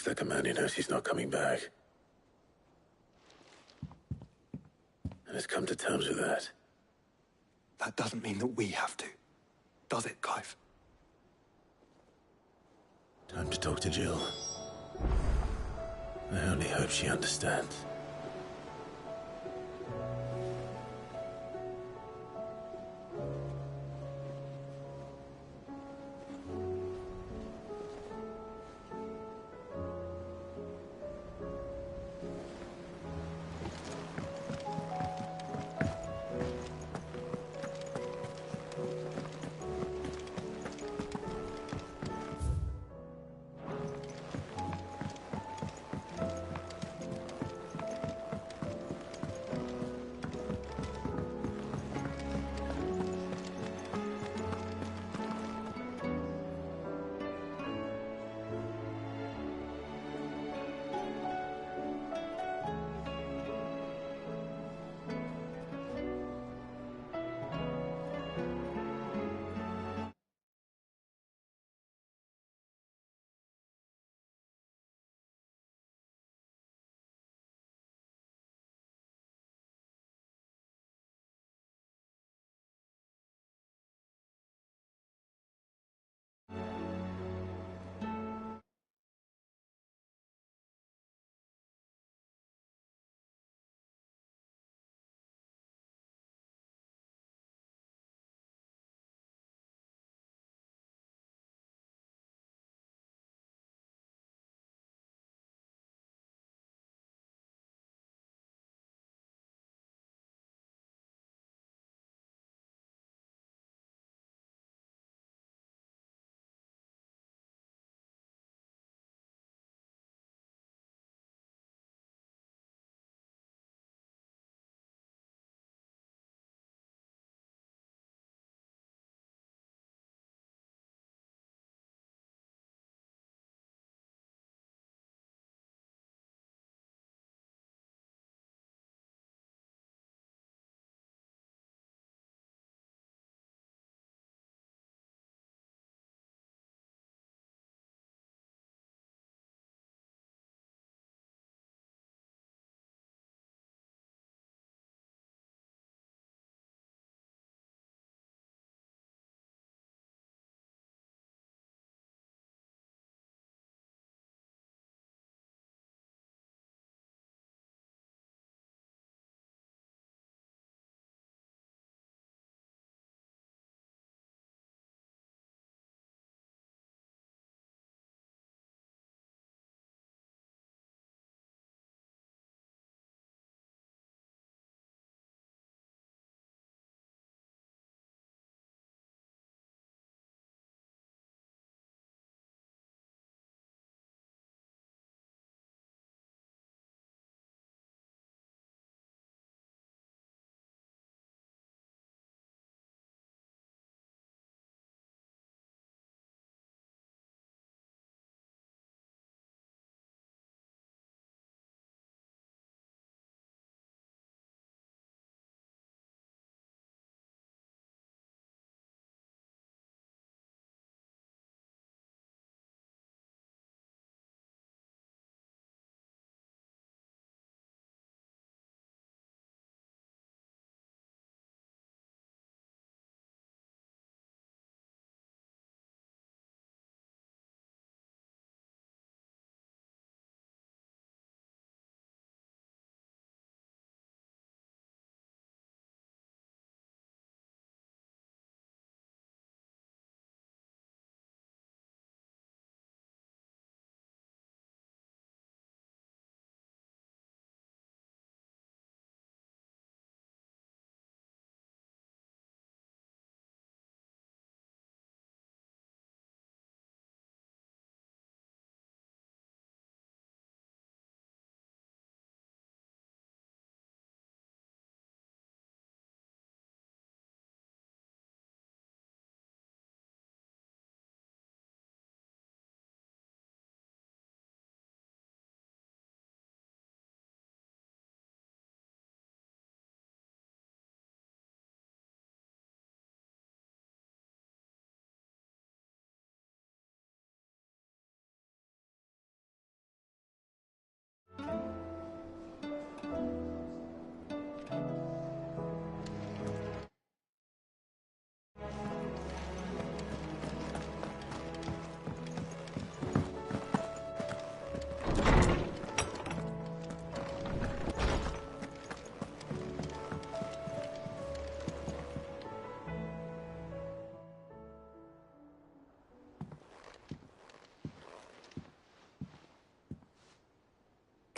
It's like a man who knows he's not coming back. And has come to terms with that. That doesn't mean that we have to. Does it, Clive? Time to talk to Jill. I only hope she understands.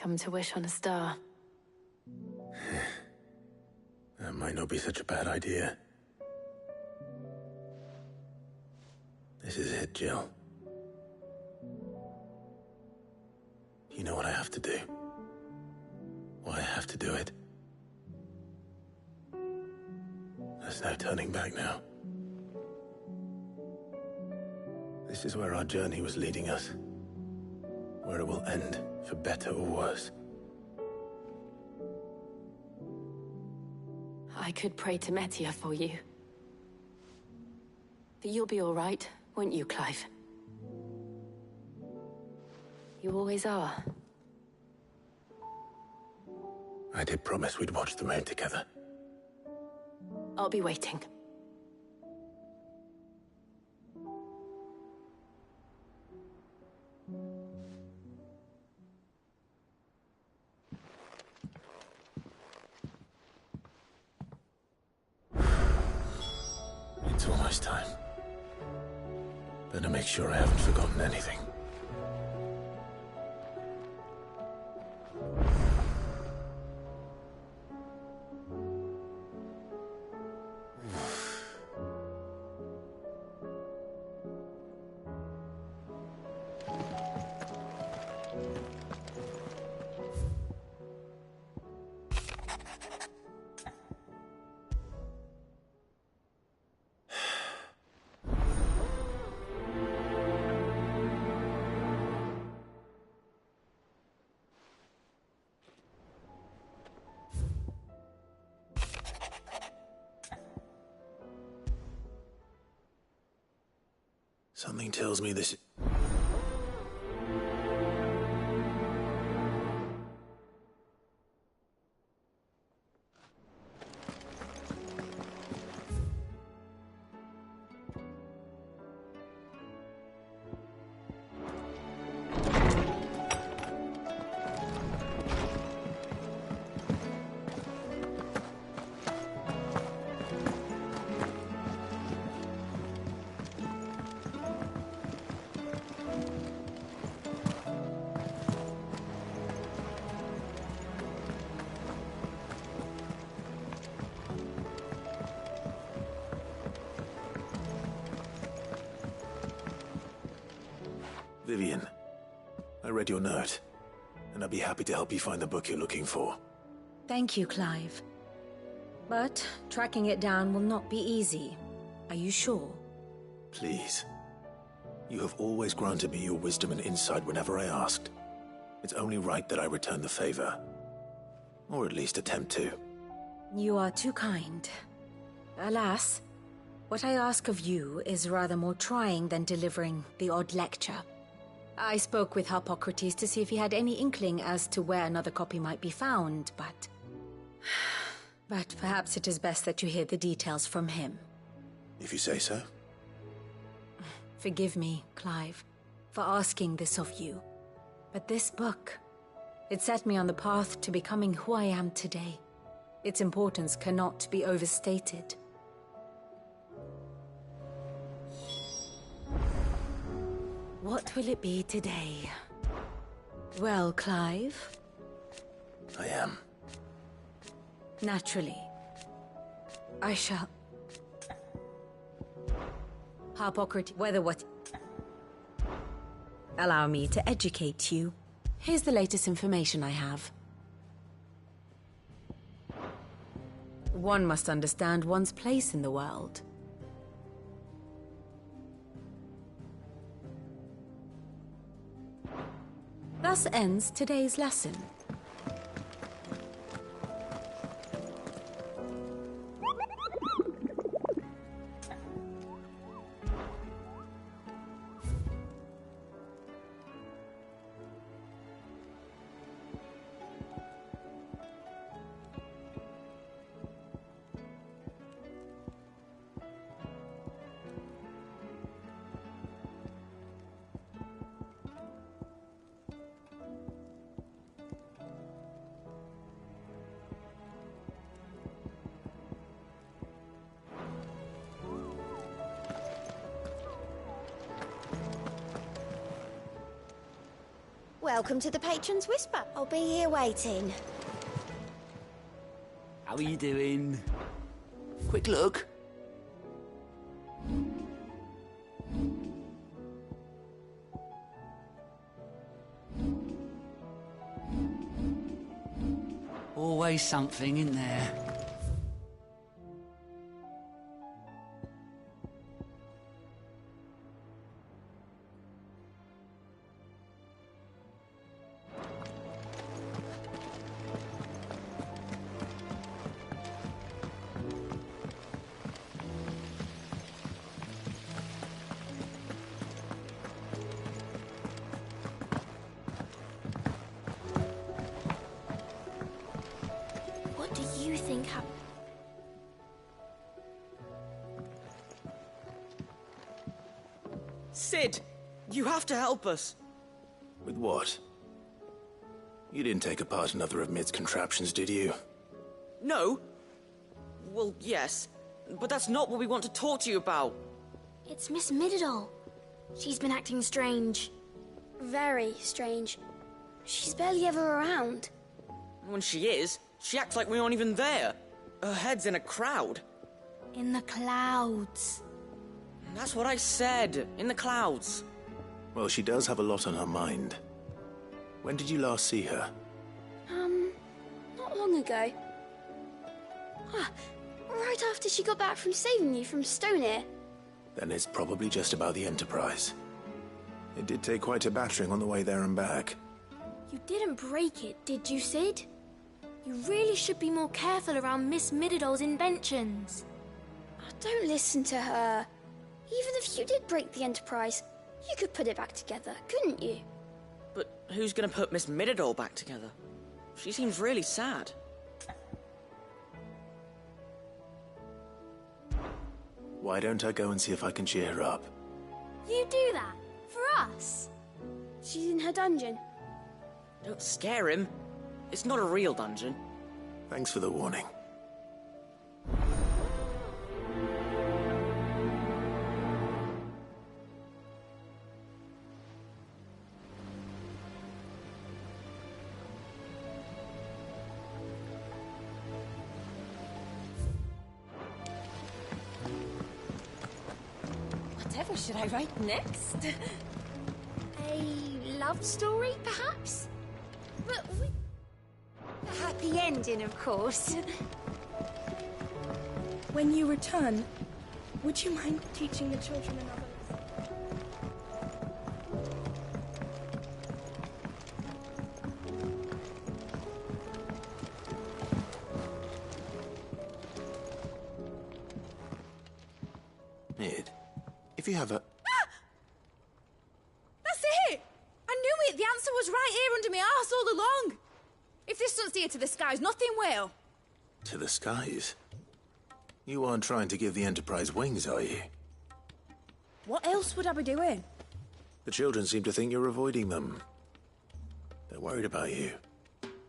come to wish on a star. That might not be such a bad idea. This is it, Jill. You know what I have to do. Why I have to do it. There's no turning back now. This is where our journey was leading us. Where it will end, for better or worse. I could pray to Metia for you. But you'll be all right, won't you, Clive? You always are. I did promise we'd watch the moon together. I'll be waiting. It's almost time. Better make sure I haven't forgotten anything. Something tells me this... Vivian, I read your note, and I'd be happy to help you find the book you're looking for. Thank you, Clive. But tracking it down will not be easy. Are you sure? Please. You have always granted me your wisdom and insight whenever I asked. It's only right that I return the favor. Or at least attempt to. You are too kind. Alas, what I ask of you is rather more trying than delivering the odd lecture. I spoke with Harpocrates to see if he had any inkling as to where another copy might be found, but... But perhaps it is best that you hear the details from him. If you say so. Forgive me, Clive, for asking this of you. But this book, it set me on the path to becoming who I am today. Its importance cannot be overstated. What will it be today? Well, Clive? I am. Naturally. I shall... Harpocrates, whether what... Allow me to educate you. Here's the latest information I have. One must understand one's place in the world. Thus ends today's lesson. Welcome to the Patron's Whisper. I'll be here waiting. How are you doing? Quick look. Always something in there. What do you think happened? Sid, you have to help us. With what? You didn't take apart another of Mid's contraptions, did you? No? Well, yes. But that's not what we want to talk to you about. It's Miss Mididol. She's been acting strange. Very strange. She's barely ever around. When she is, she acts like we aren't even there. Her head's in a crowd. In the clouds. That's what I said. In the clouds. Well, she does have a lot on her mind. When did you last see her? Not long ago. Ah, right after she got back from saving you from Stoneir. Then it's probably just about the Enterprise. It did take quite a battering on the way there and back. You didn't break it, did you, Sid? You really should be more careful around Miss Mididol's inventions. Oh, don't listen to her. Even if you did break the Enterprise, you could put it back together, couldn't you? But who's gonna put Miss Mididol back together? She seems really sad. Why don't I go and see if I can cheer her up? You do that? For us? She's in her dungeon. Don't scare him. It's not a real dungeon. Thanks for the warning. Whatever should I write next? A love story, perhaps? But we... A happy ending, of course. When you return, would you mind teaching the children another lesson? Mid, if you have a... That's it! I knew it! The answer was right here under my arse all along! If this doesn't steer to the skies, nothing will! To the skies? You aren't trying to give the Enterprise wings, are you? What else would I be doing? The children seem to think you're avoiding them. They're worried about you.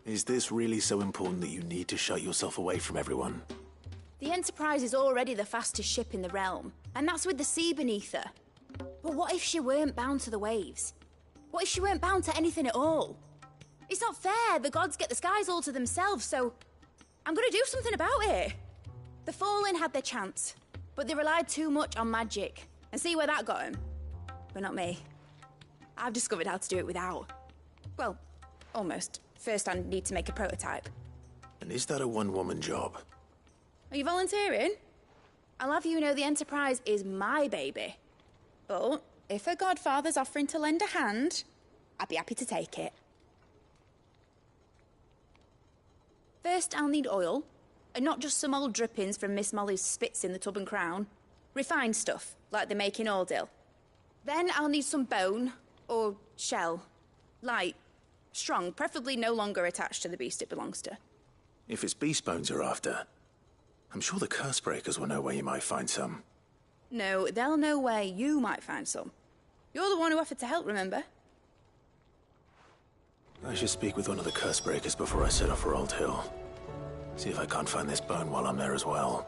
Is this really so important that you need to shut yourself away from everyone? The Enterprise is already the fastest ship in the realm, and that's with the sea beneath her. But what if she weren't bound to the waves? What if she weren't bound to anything at all? It's not fair. The gods get the skies all to themselves, so I'm gonna do something about it. The Fallen had their chance, but they relied too much on magic. And see where that got them? But not me. I've discovered how to do it without. Well, almost. First, I need to make a prototype. And is that a one-woman job? Are you volunteering? I'll have you know the Enterprise is my baby. But if a godfather's offering to lend a hand, I'd be happy to take it. First, I'll need oil, and not just some old drippings from Miss Molly's spits in the Tub and Crown. Refined stuff, like they make in Ordil. Then I'll need some bone, or shell. Light, strong, preferably no longer attached to the beast it belongs to. If it's beast bones you're after, I'm sure the Cursebreakers will know where you might find some. No, they'll know where you might find some. You're the one who offered to help, remember? I should speak with one of the Cursebreakers before I set off for Old Hill. See if I can't find this bone while I'm there as well.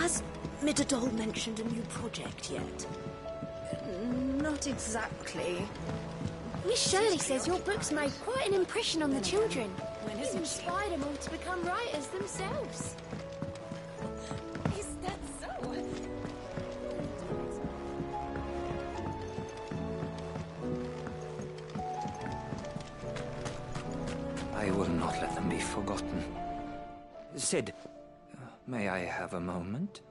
Has Midadol mentioned a new project yet? Not exactly. Miss Shirley says your books made quite an impression on the children. It's inspired them all to become writers themselves. Is that so? I will not let them be forgotten. Sid, may I have a moment?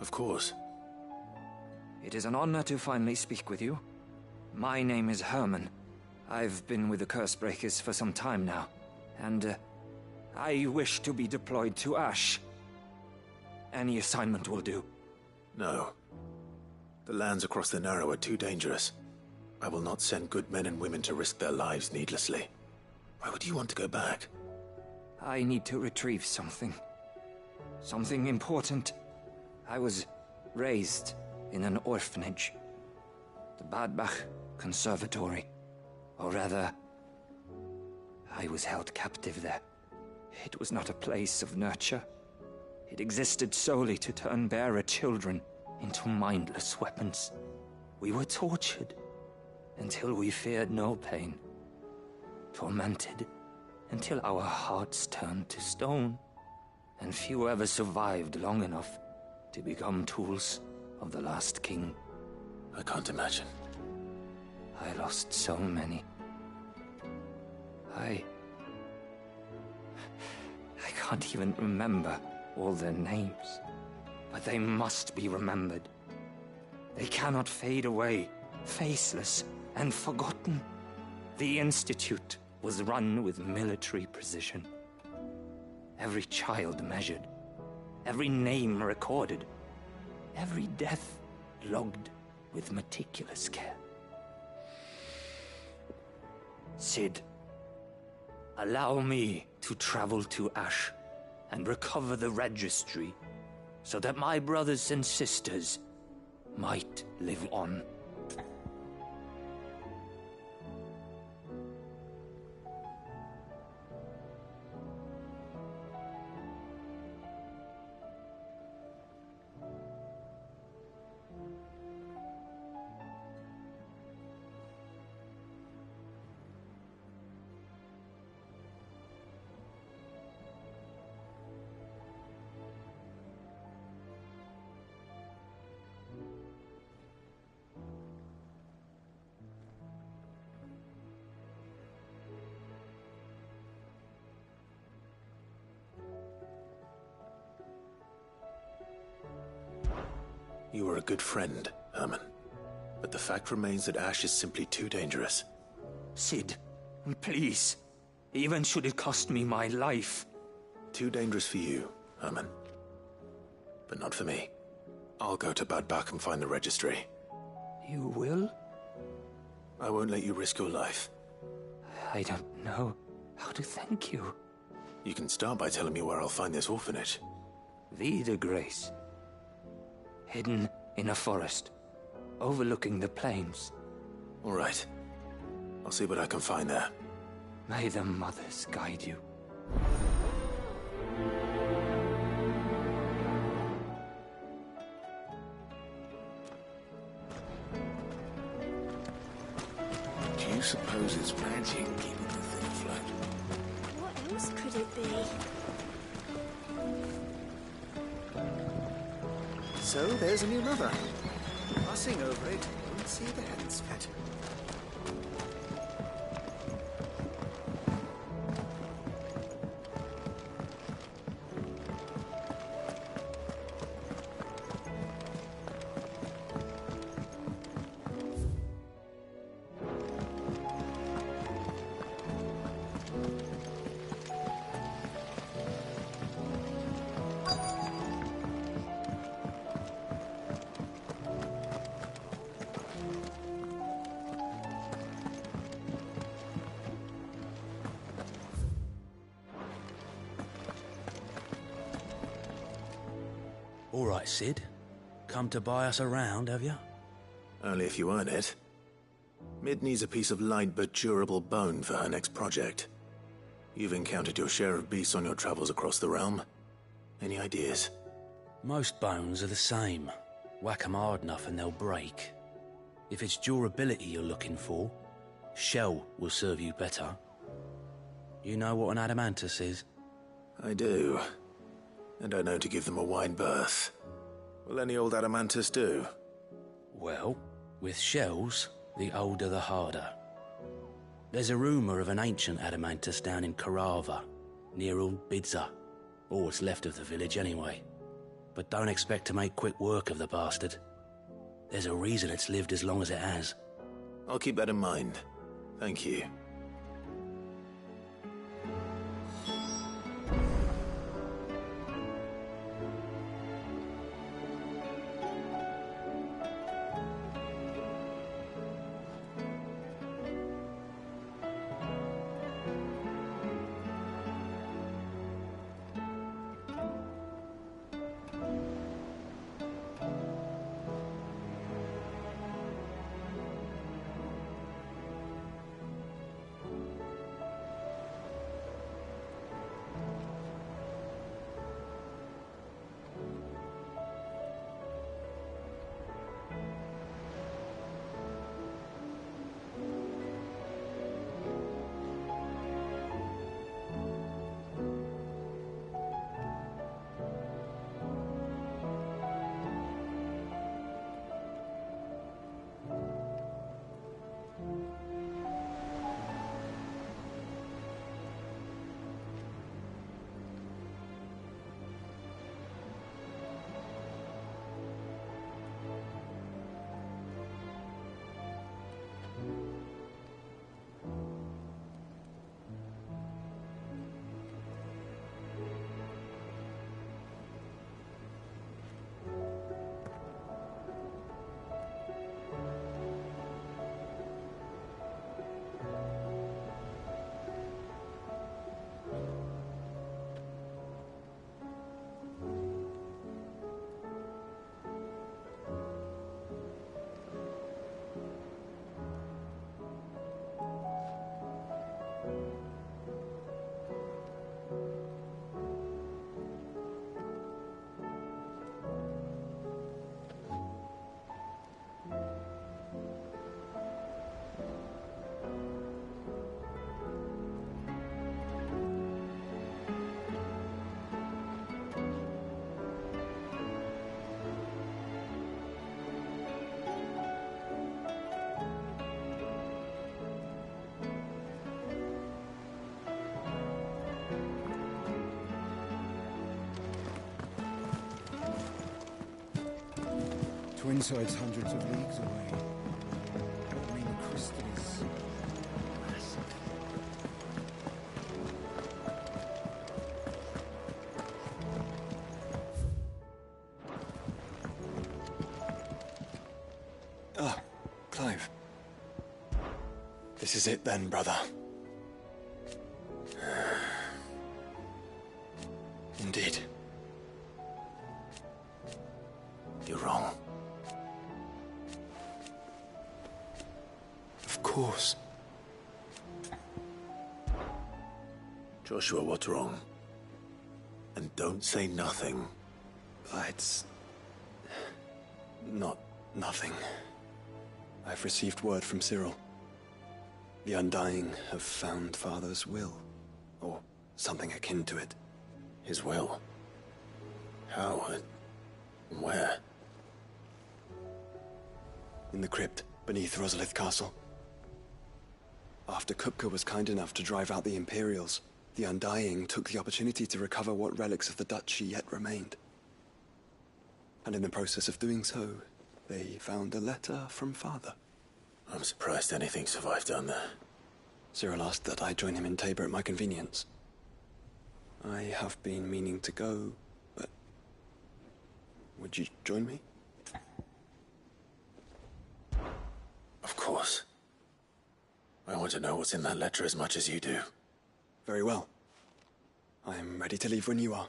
Of course. It is an honor to finally speak with you. My name is Herman. I've been with the Cursebreakers for some time now, and I wish to be deployed to Ash. Any assignment will do. No. The lands across the Narrow are too dangerous. I will not send good men and women to risk their lives needlessly. Why would you want to go back? I need to retrieve something. Something important. I was raised in an orphanage. The Badbach Conservatory. Or rather, I was held captive there. It was not a place of nurture. It existed solely to turn bearer children into mindless weapons. We were tortured until we feared no pain. Tormented until our hearts turned to stone, and few ever survived long enough to become tools of the last king. I can't imagine. I lost so many. I can't even remember all their names, but they must be remembered. They cannot fade away, faceless and forgotten. The Institute was run with military precision. Every child measured, every name recorded, every death logged with meticulous care. Sid, allow me to travel to Ash and recover the registry so that my brothers and sisters might live on. You are a good friend, Herman. But the fact remains that Ash is simply too dangerous. Sid, please. Even should it cost me my life. Too dangerous for you, Herman. But not for me. I'll go to Badbach and find the registry. You will? I won't let you risk your life. I don't know how to thank you. You can start by telling me where I'll find this orphanage. Vida Grace. Hidden in a forest, overlooking the plains. All right. I'll see what I can find there. May the mothers guide you. Do you suppose it's magic keeping the thing afloat? What else could it be? So, there's a new mother. Passing over it, won't see the heavens yet. All right, Sid. Come to buy us around, have you? Only if you earn it. Mid needs a piece of light but durable bone for her next project. You've encountered your share of beasts on your travels across the realm. Any ideas? Most bones are the same. Whack 'em hard enough and they'll break. If it's durability you're looking for, shell will serve you better. You know what an adamantus is? I do. And I know to give them a wide berth. Will any old adamantus do? Well, with shells, the older the harder. There's a rumour of an ancient adamantus down in Karava, near Bidza, or what's left of the village anyway. But don't expect to make quick work of the bastard. There's a reason it's lived as long as it has. I'll keep that in mind. Thank you. Twinside's hundreds of leagues away. I mean, the crystal is massive. Ah, Clive. This is it then, brother. Indeed. You're wrong. Of course. Joshua, what's wrong? And don't say nothing. It's... not nothing. I've received word from Cyril. The Undying have found Father's will, or something akin to it. His will? How and where? In the crypt beneath Rosalith Castle. After Kupka was kind enough to drive out the Imperials, the Undying took the opportunity to recover what relics of the Duchy yet remained. And in the process of doing so, they found a letter from Father. I'm surprised anything survived down there. Cyril asked that I join him in Tabor at my convenience. I have been meaning to go, but... would you join me? Of course. I want to know what's in that letter as much as you do. Very well. I am ready to leave when you are.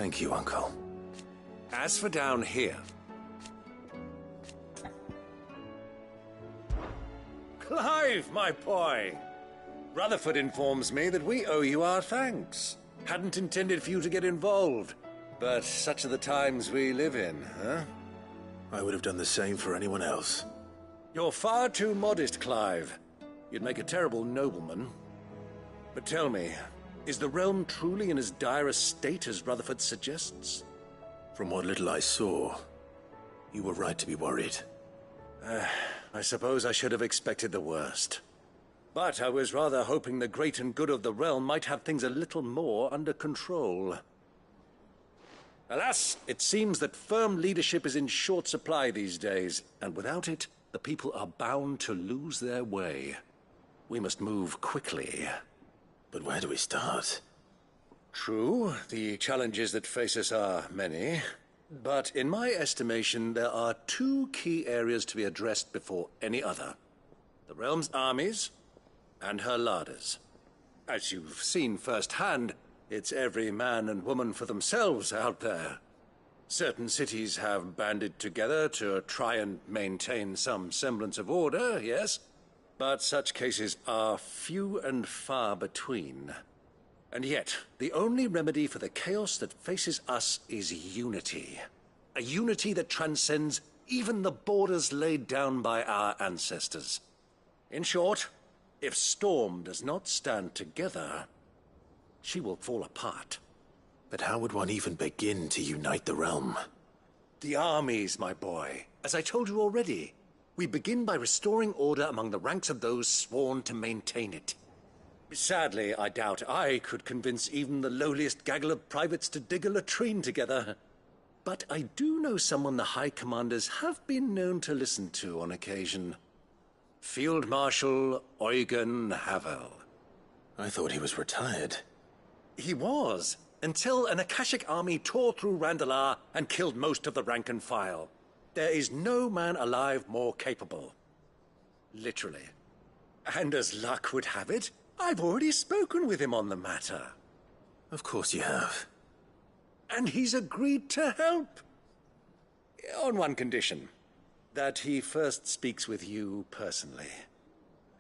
Thank you, Uncle. As for down here... Clive, my boy! Rutherford informs me that we owe you our thanks. Hadn't intended for you to get involved, but such are the times we live in, huh? I would have done the same for anyone else. You're far too modest, Clive. You'd make a terrible nobleman. But tell me, is the realm truly in as dire a state as Rutherford suggests? From what little I saw, you were right to be worried. I suppose I should have expected the worst. But I was rather hoping the great and good of the realm might have things a little more under control. Alas, it seems that firm leadership is in short supply these days, and without it, the people are bound to lose their way. We must move quickly. But where do we start? True, the challenges that face us are many. But in my estimation, there are two key areas to be addressed before any other. The realm's armies and her larders. As you've seen firsthand, it's every man and woman for themselves out there. Certain cities have banded together to try and maintain some semblance of order, yes, but such cases are few and far between. And yet, the only remedy for the chaos that faces us is unity. A unity that transcends even the borders laid down by our ancestors. In short, if Storm does not stand together, she will fall apart. But how would one even begin to unite the realm? The armies, my boy. As I told you already, we begin by restoring order among the ranks of those sworn to maintain it. Sadly, I doubt I could convince even the lowliest gaggle of privates to dig a latrine together. But I do know someone the High Commanders have been known to listen to on occasion. Field Marshal Eugen Havel. I thought he was retired. He was, until an Akashic army tore through Randalar and killed most of the rank and file. There is no man alive more capable. Literally. And as luck would have it, I've already spoken with him on the matter. Of course you have. And he's agreed to help. On one condition. That he first speaks with you personally.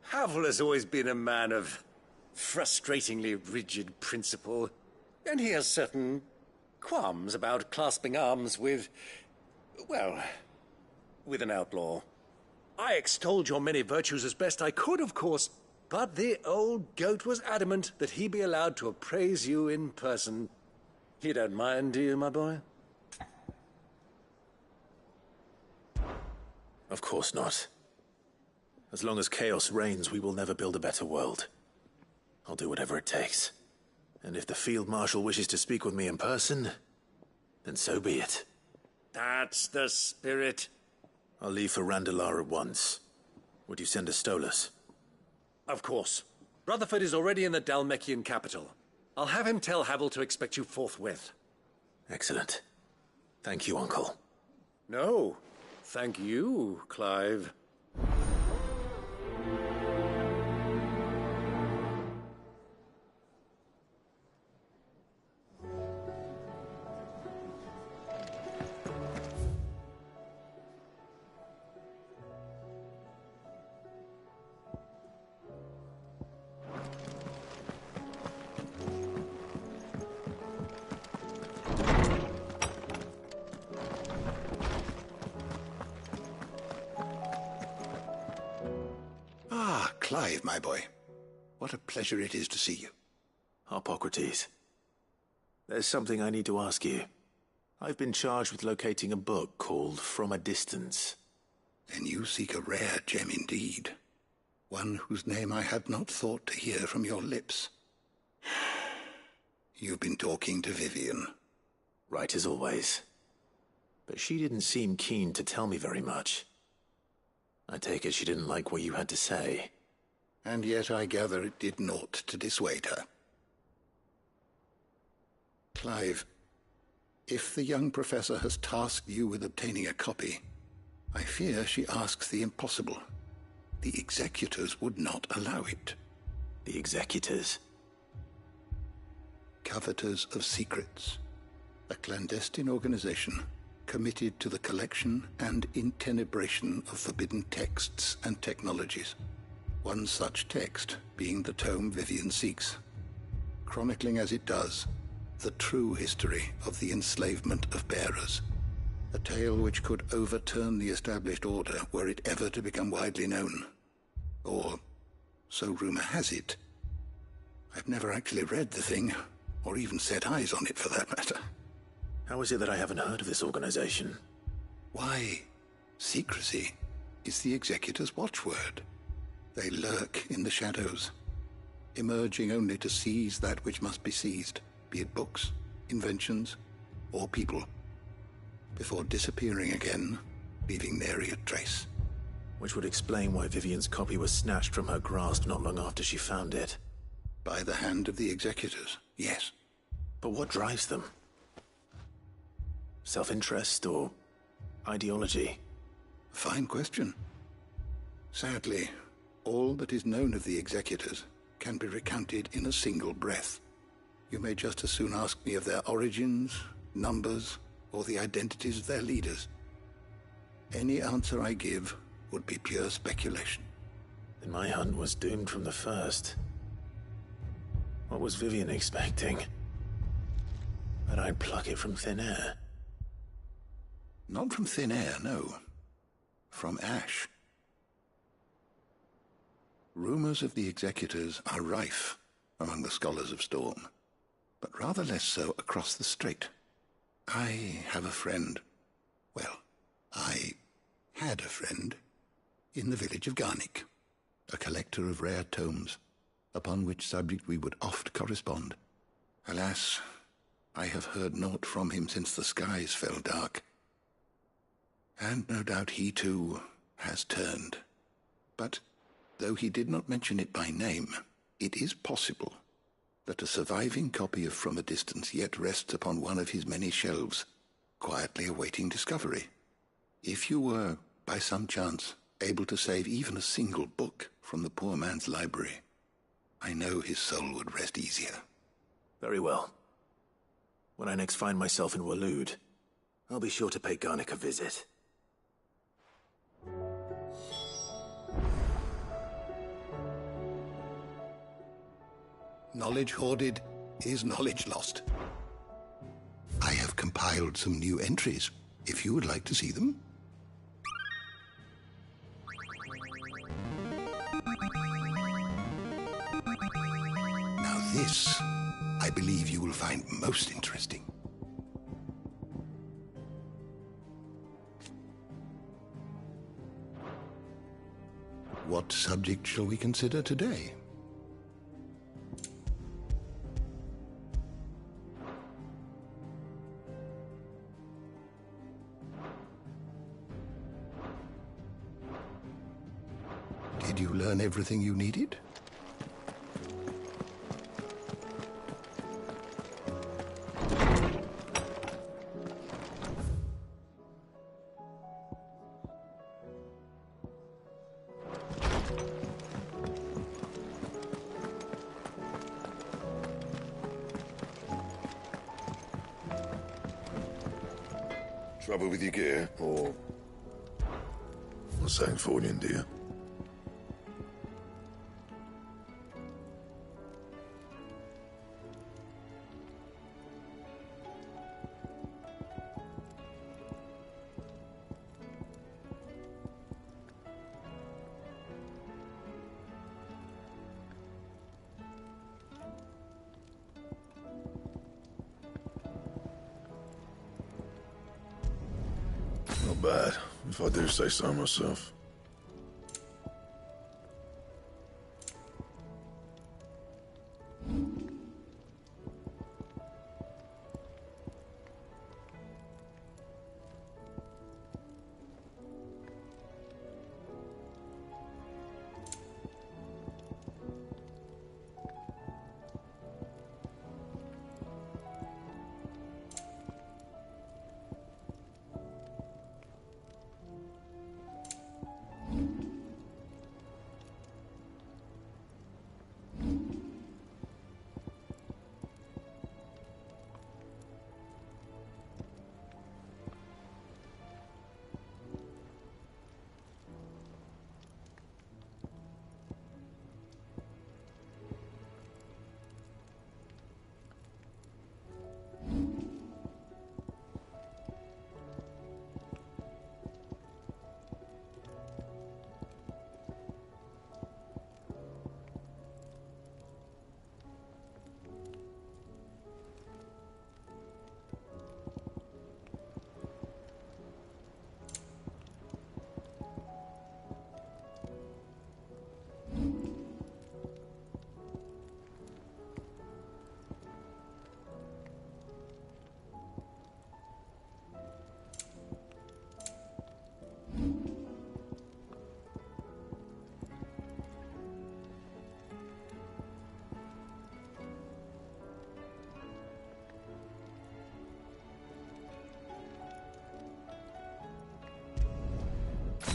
Havel has always been a man of frustratingly rigid principle, and he has certain qualms about clasping arms with, well, with an outlaw. I extolled your many virtues as best I could, of course, but the old goat was adamant that he be allowed to appraise you in person. You don't mind, do you, my boy? Of course not. As long as chaos reigns, we will never build a better world. I'll do whatever it takes. And if the Field Marshal wishes to speak with me in person, then so be it. That's the spirit. I'll leave for Randalar at once. Would you send a Stolas? Of course. Rutherford is already in the Dhalmekian capital. I'll have him tell Havel to expect you forthwith. Excellent. Thank you, Uncle. No. Thank you, Clive. Clive, my boy. What a pleasure it is to see you. Harpocrates. There's something I need to ask you. I've been charged with locating a book called From a Distance. Then you seek a rare gem indeed. One whose name I had not thought to hear from your lips. You've been talking to Vivian. Right as always. But she didn't seem keen to tell me very much. I take it she didn't like what you had to say. And yet I gather it did naught to dissuade her. Clive, if the young professor has tasked you with obtaining a copy, I fear she asks the impossible. The executors would not allow it. The executors? Coveters of secrets. A clandestine organization committed to the collection and intenebration of forbidden texts and technologies. One such text being the tome Vivian seeks, chronicling as it does the true history of the enslavement of bearers. A tale which could overturn the established order were it ever to become widely known. Or, so rumor has it. I've never actually read the thing, or even set eyes on it for that matter. How is it that I haven't heard of this organization? Why, secrecy is the Executor's watchword. They lurk in the shadows, emerging only to seize that which must be seized, be it books, inventions, or people, before disappearing again, leaving nary a trace. Which would explain why Vivian's copy was snatched from her grasp not long after she found it. By the hand of the Executors, yes. But what drives them? Self-interest or ideology? Fine question. Sadly, all that is known of the Executors can be recounted in a single breath. You may just as soon ask me of their origins, numbers, or the identities of their leaders. Any answer I give would be pure speculation. Then my hunt was doomed from the first. What was Vivian expecting? That I'd pluck it from thin air? Not from thin air, no. From ash. Rumors of the Executors are rife among the scholars of Storm, but rather less so across the strait. I have a friend. Well, I had a friend in the village of Garnik, a collector of rare tomes, upon which subject we would oft correspond. Alas, I have heard naught from him since the skies fell dark. And no doubt he too has turned. But though he did not mention it by name, it is possible that a surviving copy of From a Distance yet rests upon one of his many shelves, quietly awaiting discovery. If you were, by some chance, able to save even a single book from the poor man's library, I know his soul would rest easier. Very well. When I next find myself in Waloed, I'll be sure to pay Garnik a visit. Knowledge hoarded is knowledge lost. I have compiled some new entries, if you would like to see them. Now this, I believe you will find most interesting. What subject shall we consider today? Did you learn everything you needed? Trouble with your gear, or something falling, do you? Not bad, if I do say so myself.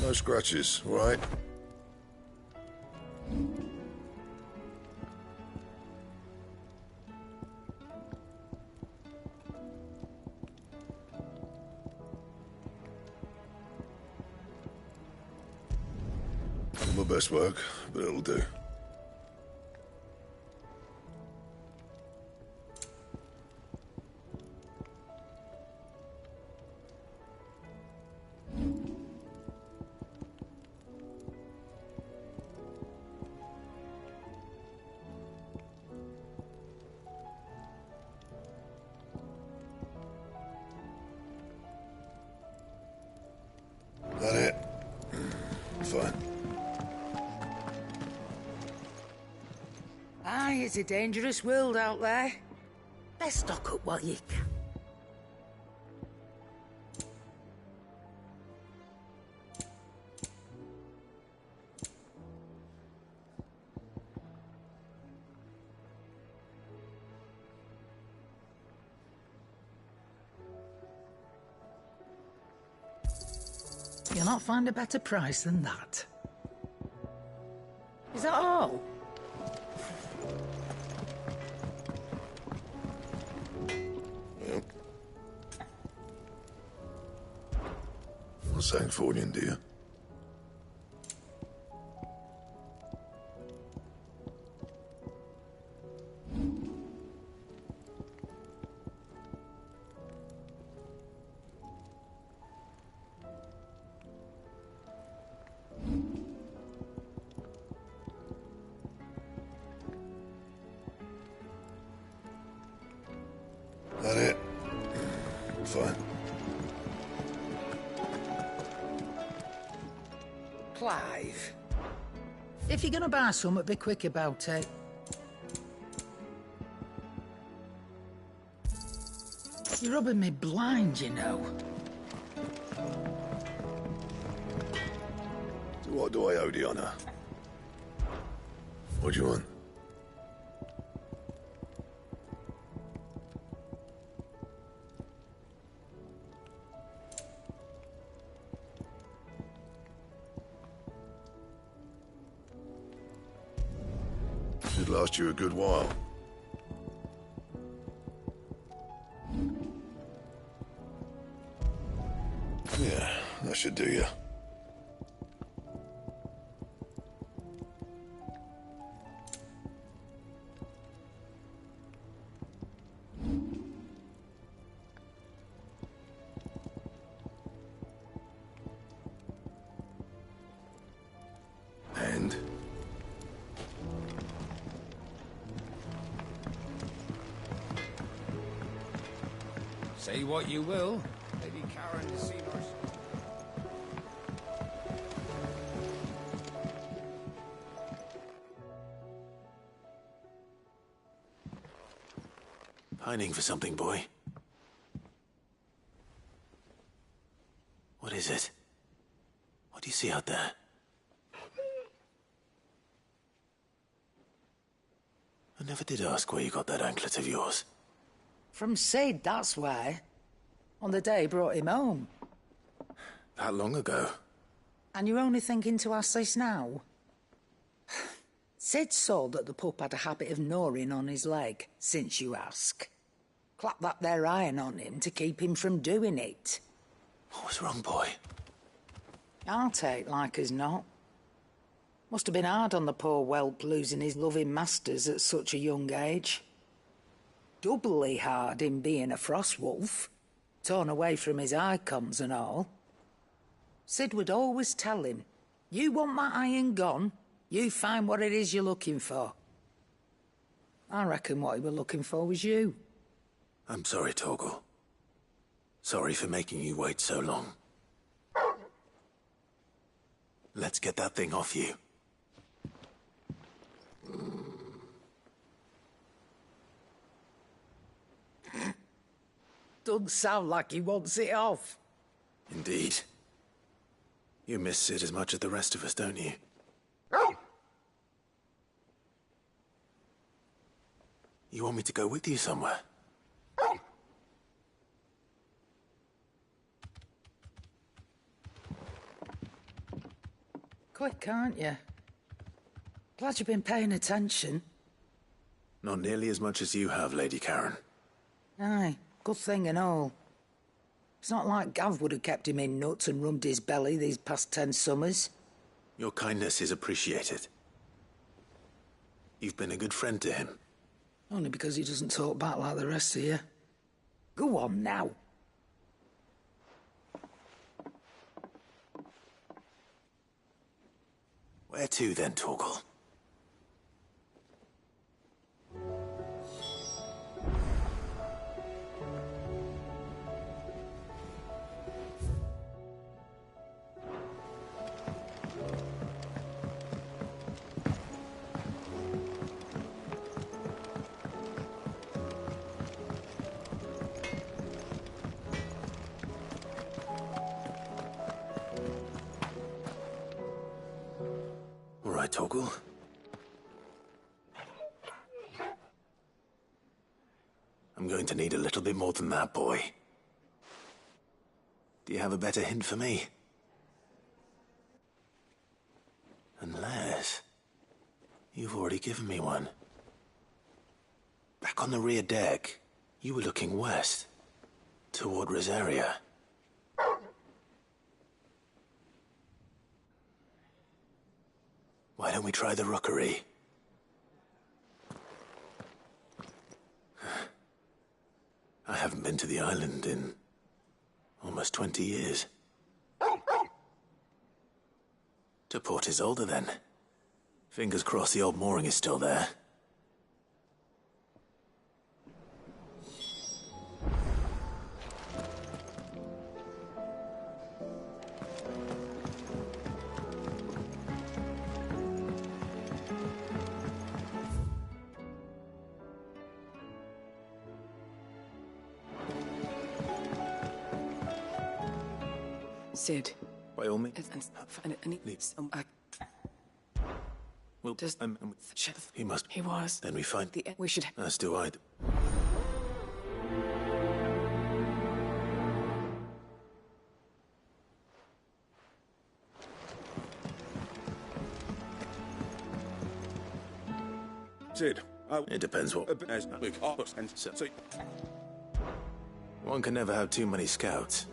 No scratches, all right? Not my best work, but it'll do. That it? Fine. Aye, it's a dangerous world out there. Best stock up while you can. You'll not find a better price than that. Is that all? Well. What's that for you, dear? That it? Fine. Clive. If you're gonna buy something, be quick about it. You're rubbing me blind, you know. So what do I owe the honor? What do you want? Should last you a good while. Yeah, that should do you. And? Say what you will, Lady Karen has seen us. Pining for something, boy. What is it? What do you see out there? I never did ask where you got that anklet of yours. From Sid, that's why. On the day he brought him home. That long ago? And you're only thinking to ask this now? Sid saw that the pup had a habit of gnawing on his leg, since you ask. Clap that there iron on him to keep him from doing it. What was wrong, boy? I'll take like as not. Must have been hard on the poor whelp losing his loving masters at such a young age. Doubly hard in being a frost wolf, torn away from his icons and all. Sid would always tell him, you want that iron gone, you find what it is you're looking for. I reckon what he was looking for was you. I'm sorry, Torgal. Sorry for making you wait so long. Let's get that thing off you. Doesn't sound like he wants it off. Indeed. You miss Sid as much as the rest of us, don't you? You want me to go with you somewhere? Quick, aren't you? Glad you've been paying attention. Not nearly as much as you have, Lady Karen. Aye, good thing and all. It's not like Gav would have kept him in nuts and rubbed his belly these past 10 summers. Your kindness is appreciated. You've been a good friend to him. Only because he doesn't talk back like the rest of you. Go on now. Where to then, Torgal? All right, Torgal. I'm going to need a little bit more than that, boy. Do you have a better hint for me? Unless... you've already given me one. Back on the rear deck, you were looking west, toward Rosaria. Why don't we try the rookery? I haven't been to the island in almost 20 years. To Port Isolde, then. Fingers crossed the old mooring is still there. Cid. By all means. Well, he must. He was. Then we find the. We should. As do I. Cid, it depends what. One can never have too many scouts.